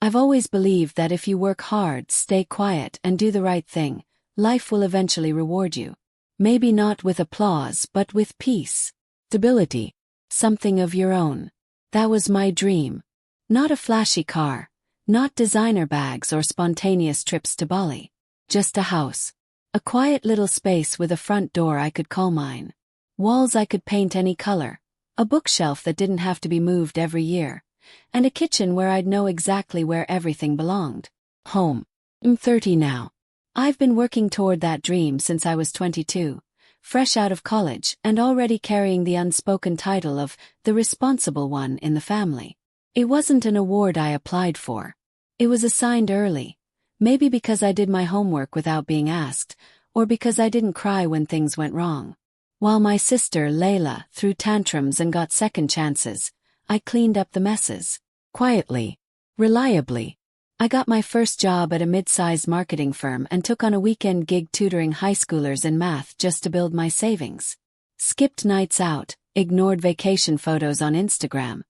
I've always believed that if you work hard, stay quiet, and do the right thing, life will eventually reward you. Maybe not with applause, but with peace, stability, something of your own. That was my dream. Not a flashy car, not designer bags or spontaneous trips to Bali. Just a house. A quiet little space with a front door I could call mine. Walls I could paint any color. A bookshelf that didn't have to be moved every year. And a kitchen where I'd know exactly where everything belonged. Home. I'm 30 now. I've been working toward that dream since I was 22, fresh out of college and already carrying the unspoken title of the responsible one in the family. It wasn't an award I applied for. It was assigned early, maybe because I did my homework without being asked, or because I didn't cry when things went wrong. While my sister, Layla, threw tantrums and got second chances, I cleaned up the messes. Quietly. Reliably. I got my first job at a mid-sized marketing firm and took on a weekend gig tutoring high schoolers in math just to build my savings. Skipped nights out, ignored vacation photos on Instagram,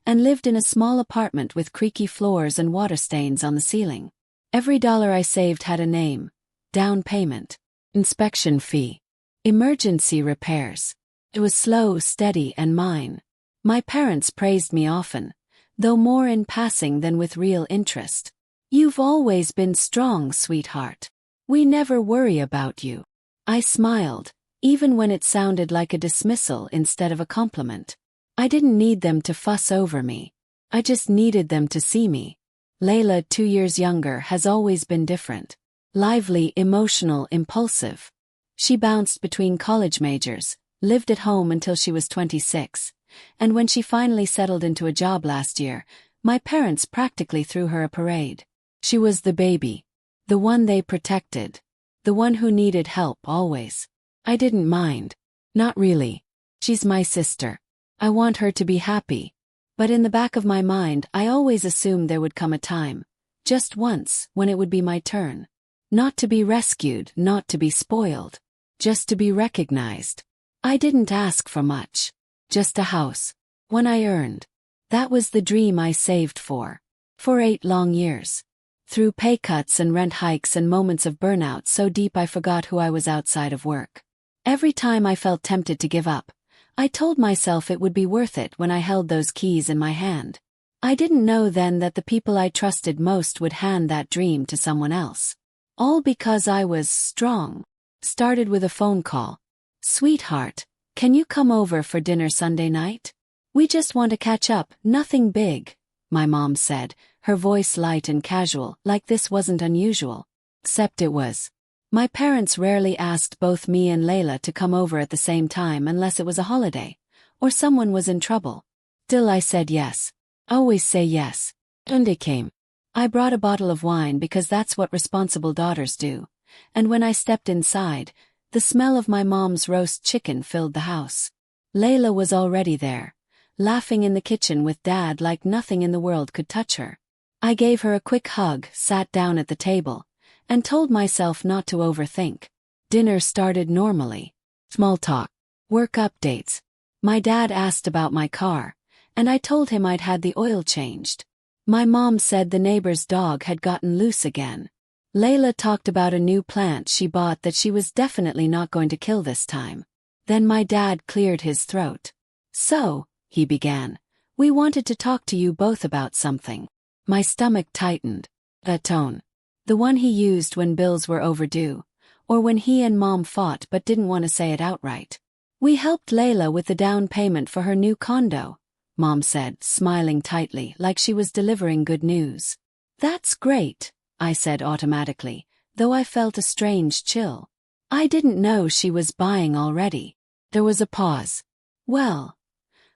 and lived in a small apartment with creaky floors and water stains on the ceiling. Every dollar I saved had a name. Down payment. Inspection fee. Emergency repairs. It was slow, steady, and mine. My parents praised me often, though more in passing than with real interest. You've always been strong, sweetheart. We never worry about you. I smiled, even when it sounded like a dismissal instead of a compliment. I didn't need them to fuss over me. I just needed them to see me. Layla, 2 years younger, has always been different. Lively, emotional, impulsive. She bounced between college majors, lived at home until she was 26, and when she finally settled into a job last year, my parents practically threw her a parade. She was the baby. The one they protected. The one who needed help always. I didn't mind. Not really. She's my sister. I want her to be happy. But in the back of my mind, I always assumed there would come a time, just once, when it would be my turn. Not to be rescued, not to be spoiled. Just to be recognized. I didn't ask for much. Just a house. One I earned. That was the dream I saved for. For 8 long years. Through pay cuts and rent hikes and moments of burnout so deep I forgot who I was outside of work. Every time I felt tempted to give up, I told myself it would be worth it when I held those keys in my hand. I didn't know then that the people I trusted most would hand that dream to someone else. All because I was strong. Started with a phone call. Sweetheart, can you come over for dinner Sunday night? We just want to catch up, nothing big, my mom said, her voice light and casual, like this wasn't unusual. Except it was. My parents rarely asked both me and Layla to come over at the same time unless it was a holiday, or someone was in trouble. Still I said yes. Always say yes. And it came. I brought a bottle of wine because that's what responsible daughters do, and when I stepped inside, the smell of my mom's roast chicken filled the house. Layla was already there, laughing in the kitchen with Dad like nothing in the world could touch her. I gave her a quick hug, sat down at the table, and told myself not to overthink. Dinner started normally. Small talk. Work updates. My dad asked about my car, and I told him I'd had the oil changed. My mom said the neighbor's dog had gotten loose again. Layla talked about a new plant she bought that she was definitely not going to kill this time. Then my dad cleared his throat. So, he began, we wanted to talk to you both about something. My stomach tightened. That tone. The one he used when bills were overdue, or when he and Mom fought but didn't want to say it outright. We helped Layla with the down payment for her new condo, Mom said, smiling tightly like she was delivering good news. That's great, I said automatically, though I felt a strange chill. I didn't know she was buying already. There was a pause. Well,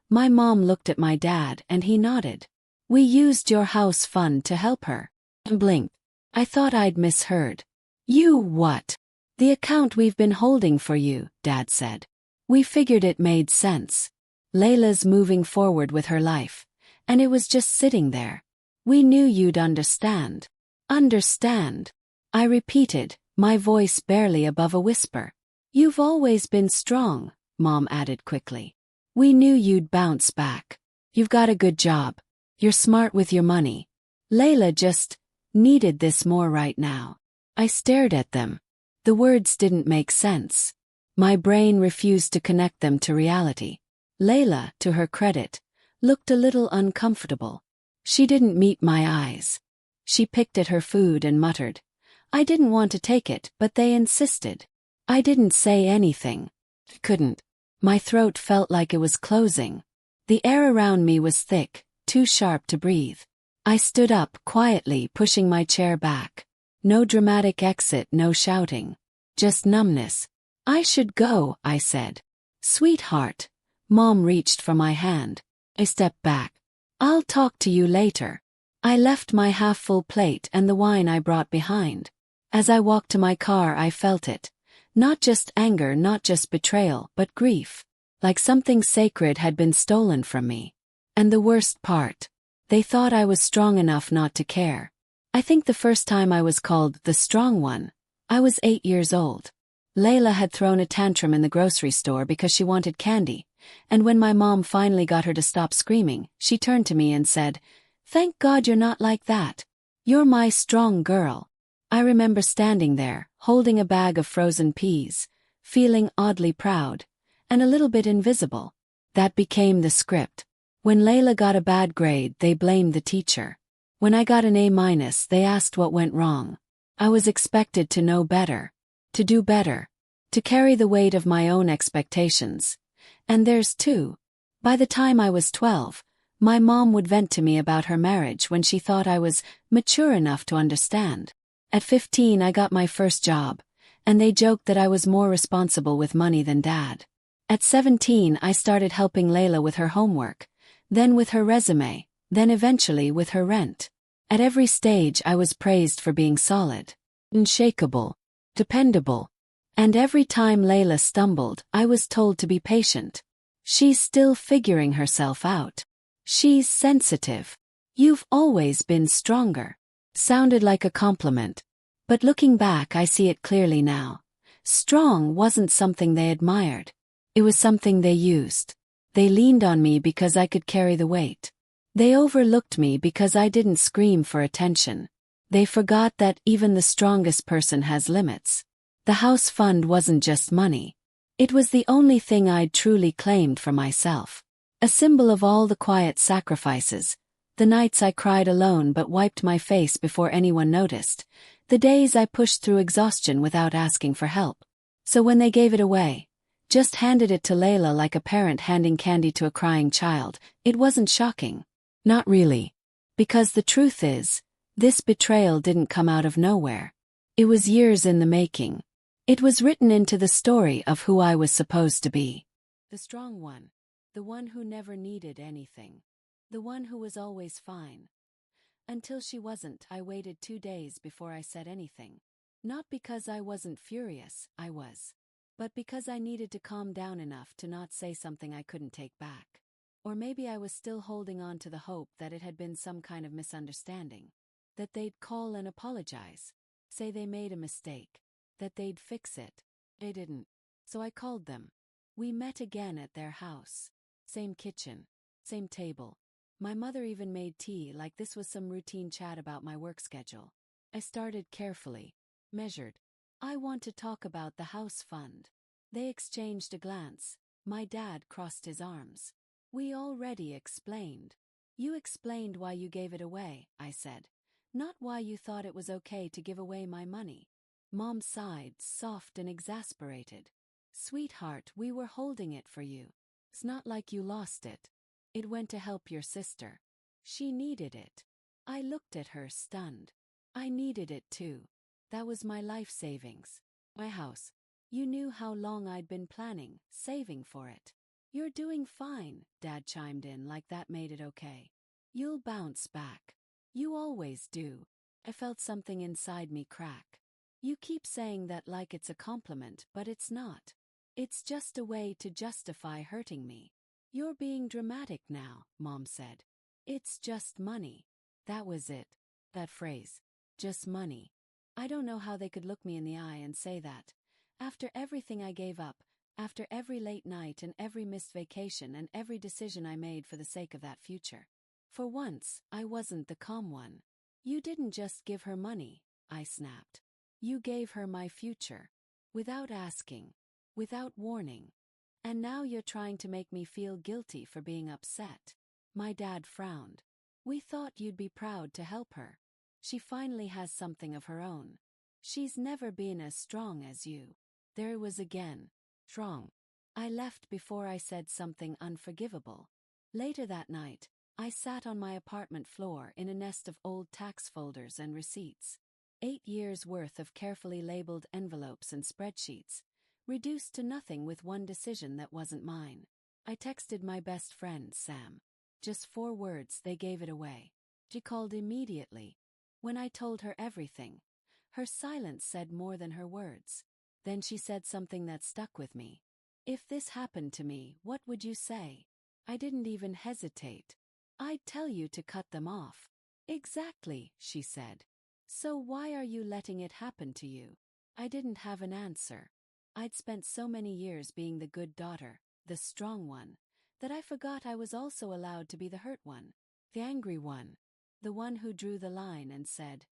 my mom looked at my dad and he nodded. We used your house fund to help her. And blinked. I thought I'd misheard. You what? The account we've been holding for you, Dad said. We figured it made sense. Layla's moving forward with her life, and it was just sitting there. We knew you'd understand. Understand? I repeated, my voice barely above a whisper. You've always been strong, Mom added quickly. We knew you'd bounce back. You've got a good job. You're smart with your money. Layla just needed this more right now. I stared at them. The words didn't make sense. My brain refused to connect them to reality. Layla, to her credit, looked a little uncomfortable. She didn't meet my eyes. She picked at her food and muttered. I didn't want to take it, but they insisted. I didn't say anything. Couldn't. My throat felt like it was closing. The air around me was thick, too sharp to breathe. I stood up, quietly pushing my chair back. No dramatic exit, no shouting. Just numbness. I should go, I said. Sweetheart. Mom reached for my hand. I stepped back. I'll talk to you later. I left my half-full plate and the wine I brought behind. As I walked to my car, I felt it. Not just anger, not just betrayal, but grief. Like something sacred had been stolen from me. And the worst part, they thought I was strong enough not to care. I think the first time I was called the strong one, I was 8 years old. Layla had thrown a tantrum in the grocery store because she wanted candy, and when my mom finally got her to stop screaming, she turned to me and said, "Thank God you're not like that. You're my strong girl." I remember standing there, holding a bag of frozen peas, feeling oddly proud, and a little bit invisible. That became the script. When Layla got a bad grade, they blamed the teacher. When I got an A-, they asked what went wrong. I was expected to know better, to do better, to carry the weight of my own expectations. And theirs too. By the time I was 12, my mom would vent to me about her marriage when she thought I was mature enough to understand. At 15, I got my first job, and they joked that I was more responsible with money than Dad. At 17, I started helping Layla with her homework, then with her resume, then eventually with her rent. At every stage, I was praised for being solid, unshakable, dependable. And every time Layla stumbled, I was told to be patient. She's still figuring herself out. She's sensitive. You've always been stronger. Sounded like a compliment. But looking back, I see it clearly now. Strong wasn't something they admired. It was something they used. They leaned on me because I could carry the weight. They overlooked me because I didn't scream for attention. They forgot that even the strongest person has limits. The house fund wasn't just money. It was the only thing I'd truly claimed for myself. A symbol of all the quiet sacrifices. The nights I cried alone but wiped my face before anyone noticed. The days I pushed through exhaustion without asking for help. So when they gave it away, just handed it to Layla like a parent handing candy to a crying child, it wasn't shocking. Not really. Because the truth is, this betrayal didn't come out of nowhere. It was years in the making. It was written into the story of who I was supposed to be. The strong one. The one who never needed anything. The one who was always fine. Until she wasn't, I waited 2 days before I said anything. Not because I wasn't furious, I was. But because I needed to calm down enough to not say something I couldn't take back. Or maybe I was still holding on to the hope that it had been some kind of misunderstanding. That they'd call and apologize. Say they made a mistake. That they'd fix it. They didn't. So I called them. We met again at their house. Same kitchen. Same table. My mother even made tea like this was some routine chat about my work schedule. I started carefully. Measured. I want to talk about the house fund. They exchanged a glance. My dad crossed his arms. We already explained. You explained why you gave it away, I said. Not why you thought it was okay to give away my money. Mom sighed, soft and exasperated. Sweetheart, we were holding it for you. It's not like you lost it. It went to help your sister. She needed it. I looked at her, stunned. I needed it too. That was my life savings. My house. You knew how long I'd been planning, saving for it. You're doing fine, Dad chimed in like that made it okay. You'll bounce back. You always do. I felt something inside me crack. You keep saying that like it's a compliment, but it's not. It's just a way to justify hurting me. You're being dramatic now, Mom said. It's just money. That was it. That phrase. Just money. I don't know how they could look me in the eye and say that. After everything I gave up, after every late night and every missed vacation and every decision I made for the sake of that future. For once, I wasn't the calm one. You didn't just give her money, I snapped. You gave her my future. Without asking. Without warning. And now you're trying to make me feel guilty for being upset. My dad frowned. We thought you'd be proud to help her. She finally has something of her own. She's never been as strong as you. There it was again. Strong. I left before I said something unforgivable. Later that night, I sat on my apartment floor in a nest of old tax folders and receipts. 8 years' worth of carefully labeled envelopes and spreadsheets, reduced to nothing with one decision that wasn't mine. I texted my best friend, Sam. Just 4 words, they gave it away. She called immediately. When I told her everything, her silence said more than her words. Then she said something that stuck with me. If this happened to me, what would you say? I didn't even hesitate. I'd tell you to cut them off. Exactly, she said. So why are you letting it happen to you? I didn't have an answer. I'd spent so many years being the good daughter, the strong one, that I forgot I was also allowed to be the hurt one, the angry one, the one who drew the line and said,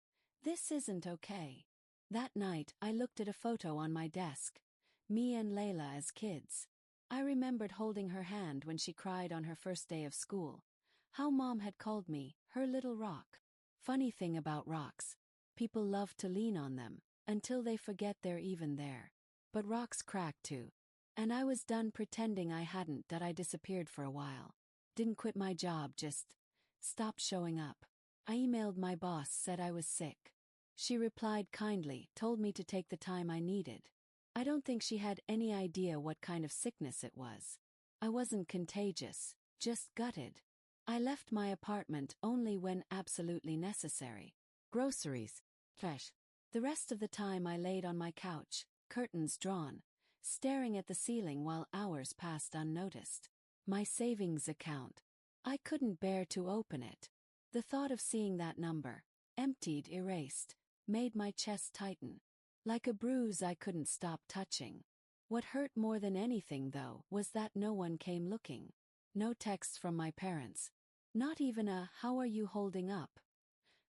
"This isn't okay." That night, I looked at a photo on my desk, me and Layla as kids. I remembered holding her hand when she cried on her first day of school, how Mom had called me her little rock. Funny thing about rocks, people love to lean on them until they forget they're even there. But rocks crack too. And I was done pretending I hadn't, that I disappeared for a while. Didn't quit my job, just stopped showing up. I emailed my boss, said I was sick. She replied kindly, told me to take the time I needed. I don't think she had any idea what kind of sickness it was. I wasn't contagious, just gutted. I left my apartment only when absolutely necessary. Groceries. Fresh. The rest of the time I laid on my couch, curtains drawn, staring at the ceiling while hours passed unnoticed. My savings account. I couldn't bear to open it. The thought of seeing that number, emptied, erased, made my chest tighten. Like a bruise I couldn't stop touching. What hurt more than anything, though, was that no one came looking. No texts from my parents. Not even a "how are you holding up?"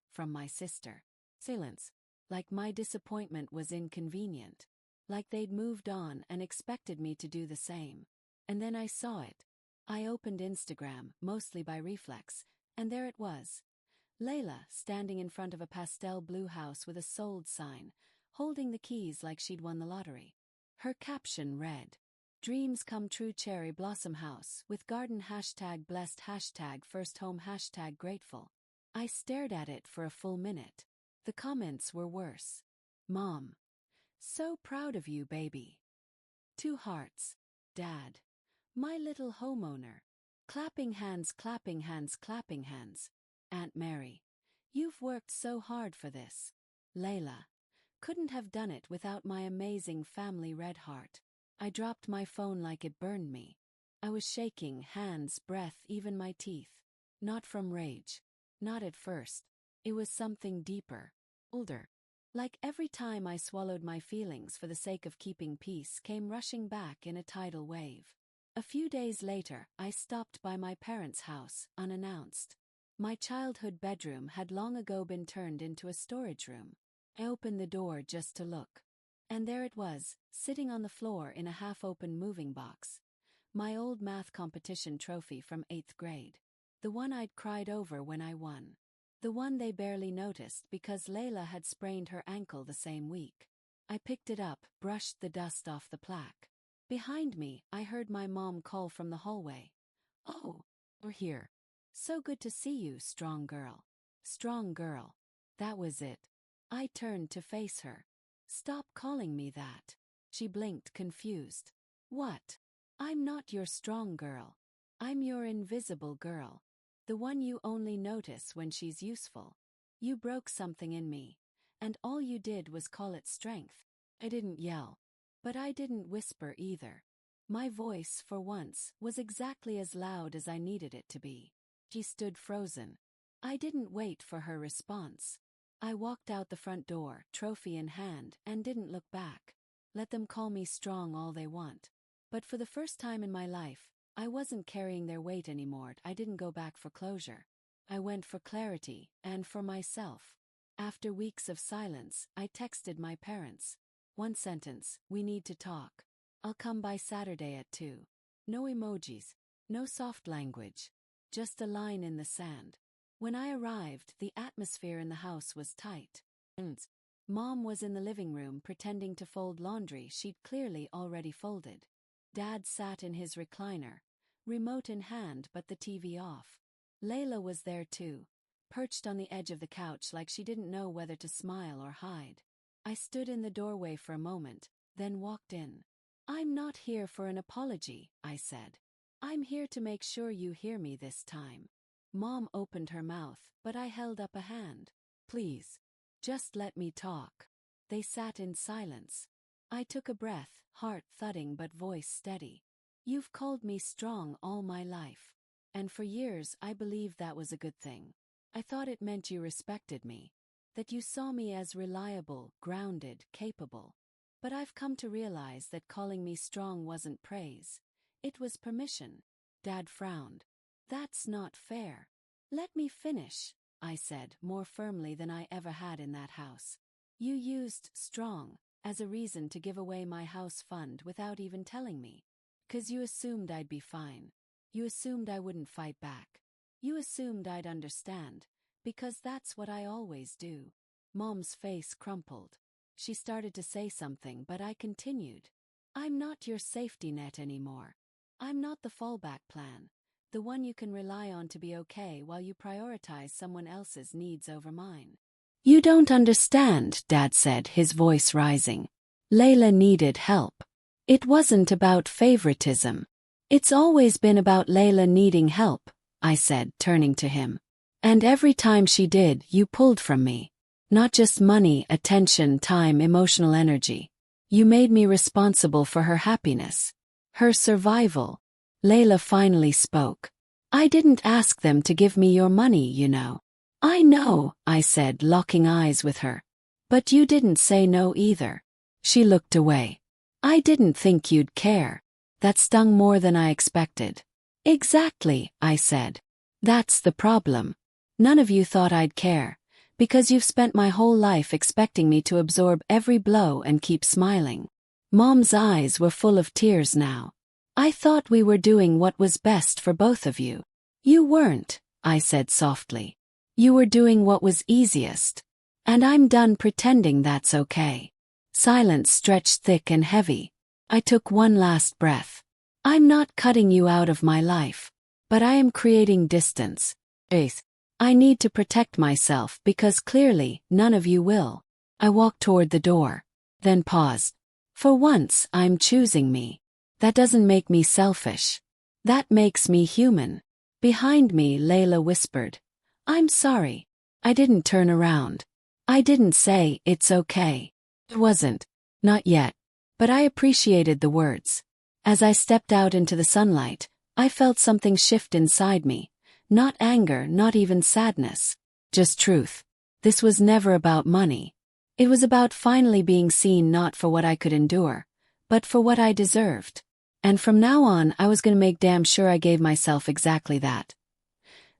from my sister. Silence. Like my disappointment was inconvenient. Like they'd moved on and expected me to do the same. And then I saw it. I opened Instagram, mostly by reflex, and there it was. Layla, standing in front of a pastel blue house with a sold sign, holding the keys like she'd won the lottery. Her caption read, "Dreams come true cherry blossom house with garden #blessed #first home #grateful." I stared at it for a full minute. The comments were worse. Mom. So proud of you, baby. 2 hearts. Dad. My little homeowner. Clapping hands, clapping hands, clapping hands. Aunt Mary. You've worked so hard for this. Layla. Couldn't have done it without my amazing family, red heart. I dropped my phone like it burned me. I was shaking, hands, breath, even my teeth. Not from rage. Not at first. It was something deeper. Older. Like every time I swallowed my feelings for the sake of keeping peace came rushing back in a tidal wave. A few days later, I stopped by my parents' house, unannounced. My childhood bedroom had long ago been turned into a storage room. I opened the door just to look. And there it was, sitting on the floor in a half-open moving box. My old math competition trophy from 8th grade. The one I'd cried over when I won. The one they barely noticed because Layla had sprained her ankle the same week. I picked it up, brushed the dust off the plaque. Behind me, I heard my mom call from the hallway. "Oh, we're here. So good to see you, strong girl." Strong girl. That was it. I turned to face her. "Stop calling me that." She blinked, confused. "What?" "I'm not your strong girl. I'm your invisible girl. The one you only notice when she's useful. You broke something in me, and all you did was call it strength." I didn't yell. But I didn't whisper either. My voice, for once, was exactly as loud as I needed it to be. She stood frozen. I didn't wait for her response. I walked out the front door, trophy in hand, and didn't look back. Let them call me strong all they want. But for the first time in my life, I wasn't carrying their weight anymore. I didn't go back for closure. I went for clarity, and for myself. After weeks of silence, I texted my parents. One sentence: we need to talk. I'll come by Saturday at 2. No emojis, no soft language. Just a line in the sand. When I arrived, the atmosphere in the house was tight. Mom was in the living room pretending to fold laundry she'd clearly already folded. Dad sat in his recliner, remote in hand but the TV off. Layla was there too, perched on the edge of the couch like she didn't know whether to smile or hide. I stood in the doorway for a moment, then walked in. "I'm not here for an apology," I said. "I'm here to make sure you hear me this time." Mom opened her mouth, but I held up a hand. "Please, just let me talk." They sat in silence. I took a breath, heart thudding but voice steady. "You've called me strong all my life. And for years I believed that was a good thing. I thought it meant you respected me, that you saw me as reliable, grounded, capable. But I've come to realize that calling me strong wasn't praise. It was permission." Dad frowned. "That's not fair." "Let me finish," I said, more firmly than I ever had in that house. "You used strong as a reason to give away my house fund without even telling me. 'Cause you assumed I'd be fine. You assumed I wouldn't fight back. You assumed I'd understand, because that's what I always do." Mom's face crumpled. She started to say something, but I continued. "I'm not your safety net anymore. I'm not the fallback plan, the one you can rely on to be okay while you prioritize someone else's needs over mine." "You don't understand," Dad said, his voice rising. "Layla needed help. It wasn't about favoritism. It's always been about Layla needing help," I said, turning to him. "And every time she did, you pulled from me. Not just money, attention, time, emotional energy. You made me responsible for her happiness, her survival." Layla finally spoke. "I didn't ask them to give me your money, you know." "I know," I said, locking eyes with her. "But you didn't say no either." She looked away. "I didn't think you'd care." That stung more than I expected. "Exactly," I said. "That's the problem. None of you thought I'd care, because you've spent my whole life expecting me to absorb every blow and keep smiling." Mom's eyes were full of tears now. "I thought we were doing what was best for both of you." "You weren't," I said softly. "You were doing what was easiest. And I'm done pretending that's okay." Silence stretched thick and heavy. I took one last breath. "I'm not cutting you out of my life, but I am creating distance. I need to protect myself because clearly none of you will." I walked toward the door, then paused. "For once, I'm choosing me. That doesn't make me selfish. That makes me human." Behind me, Layla whispered, "I'm sorry." I didn't turn around. I didn't say, "It's okay." It wasn't. Not yet. But I appreciated the words. As I stepped out into the sunlight, I felt something shift inside me. Not anger, not even sadness. Just truth. This was never about money. It was about finally being seen not for what I could endure, but for what I deserved. And from now on, I was going to make damn sure I gave myself exactly that.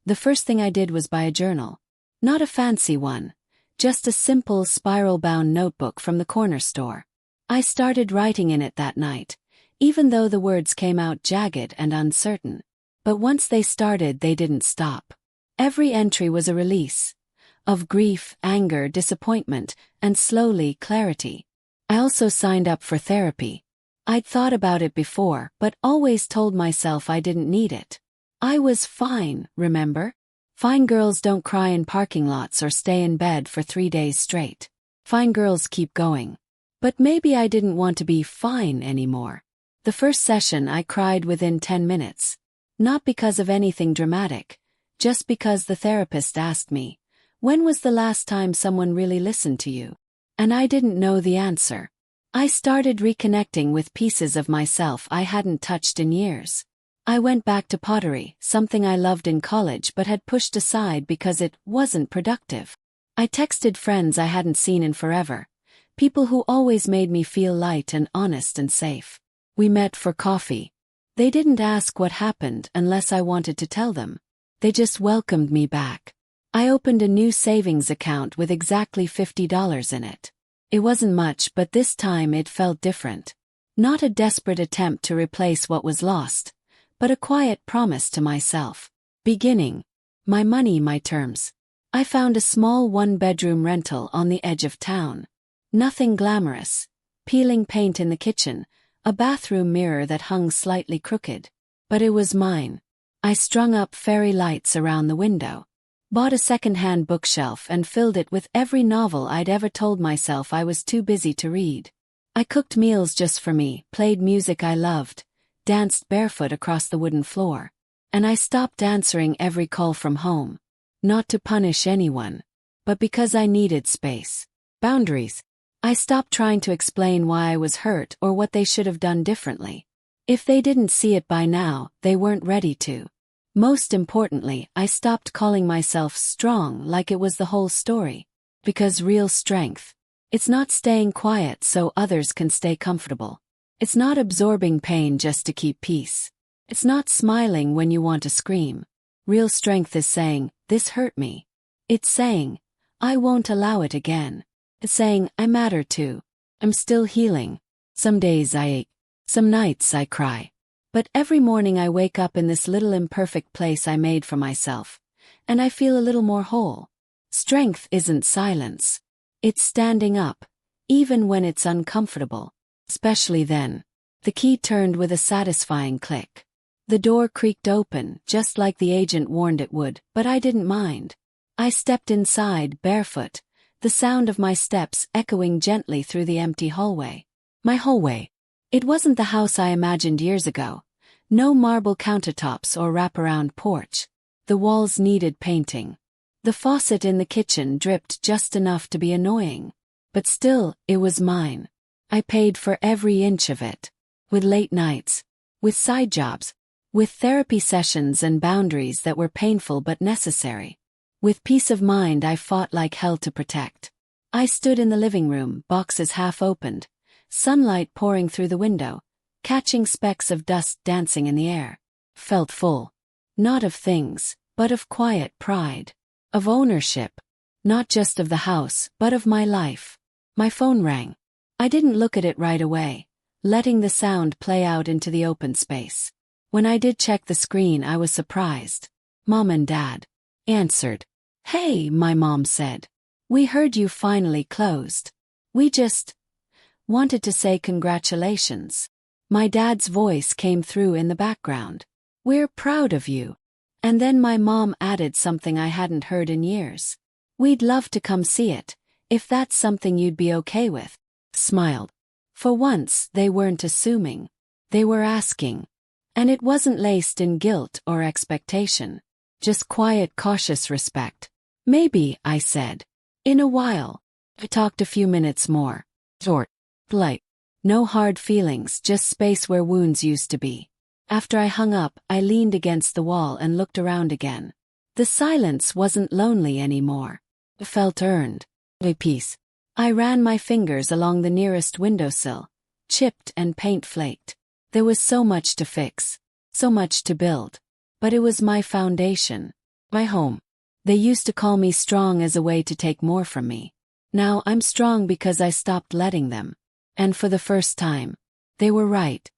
The first thing I did was buy a journal. Not a fancy one. Just a simple spiral-bound notebook from the corner store. I started writing in it that night, even though the words came out jagged and uncertain. But once they started, they didn't stop. Every entry was a release. Of grief, anger, disappointment, and slowly, clarity. I also signed up for therapy. I'd thought about it before, but always told myself I didn't need it. I was fine, remember? Fine girls don't cry in parking lots or stay in bed for 3 days straight. Fine girls keep going. But maybe I didn't want to be fine anymore. The first session I cried within 10 minutes. Not because of anything dramatic, just because the therapist asked me, "When was the last time someone really listened to you?" And I didn't know the answer. I started reconnecting with pieces of myself I hadn't touched in years. I went back to pottery, something I loved in college but had pushed aside because it wasn't productive. I texted friends I hadn't seen in forever. People who always made me feel light and honest and safe. We met for coffee. They didn't ask what happened unless I wanted to tell them. They just welcomed me back. I opened a new savings account with exactly $50 in it. It wasn't much, but this time it felt different. Not a desperate attempt to replace what was lost, but a quiet promise to myself. Beginning. My money, my terms. I found a small one-bedroom rental on the edge of town. Nothing glamorous. Peeling paint in the kitchen, a bathroom mirror that hung slightly crooked. But it was mine. I strung up fairy lights around the window. Bought a second-hand bookshelf and filled it with every novel I'd ever told myself I was too busy to read. I cooked meals just for me, played music I loved, danced barefoot across the wooden floor. And I stopped answering every call from home. Not to punish anyone, but because I needed space. Boundaries. I stopped trying to explain why I was hurt or what they should have done differently. If they didn't see it by now, they weren't ready to. Most importantly, I stopped calling myself strong like it was the whole story. Because real strength. It's not staying quiet so others can stay comfortable. It's not absorbing pain just to keep peace. It's not smiling when you want to scream. Real strength is saying, this hurt me. It's saying, I won't allow it again. It's saying, I matter too. I'm still healing. Some days I ache. Some nights I cry. But every morning I wake up in this little imperfect place I made for myself. And I feel a little more whole. Strength isn't silence. It's standing up. Even when it's uncomfortable. Especially then. The key turned with a satisfying click. The door creaked open, just like the agent warned it would, but I didn't mind. I stepped inside, barefoot, the sound of my steps echoing gently through the empty hallway. My hallway. It wasn't the house I imagined years ago. No marble countertops or wraparound porch. The walls needed painting. The faucet in the kitchen dripped just enough to be annoying. But still, it was mine. I paid for every inch of it. With late nights. With side jobs. With therapy sessions and boundaries that were painful but necessary. With peace of mind I fought like hell to protect. I stood in the living room, boxes half opened, sunlight pouring through the window, catching specks of dust dancing in the air. Felt full. Not of things, but of quiet pride. Of ownership. Not just of the house, but of my life. My phone rang. I didn't look at it right away, letting the sound play out into the open space. When I did check the screen, I was surprised. Mom and Dad answered. Hey, my mom said. We heard you finally closed. We just wanted to say congratulations. My dad's voice came through in the background. We're proud of you. And then my mom added something I hadn't heard in years. We'd love to come see it, if that's something you'd be okay with. Smiled. For once, they weren't assuming. They were asking. And it wasn't laced in guilt or expectation. Just quiet, cautious respect. Maybe, I said. In a while. I talked a few minutes more. Short. Polite. No hard feelings, just space where wounds used to be. After I hung up, I leaned against the wall and looked around again. The silence wasn't lonely anymore. It felt earned. A peace. I ran my fingers along the nearest windowsill. Chipped and paint flaked. There was so much to fix. So much to build. But it was my foundation. My home. They used to call me strong as a way to take more from me. Now I'm strong because I stopped letting them. And for the first time, they were right.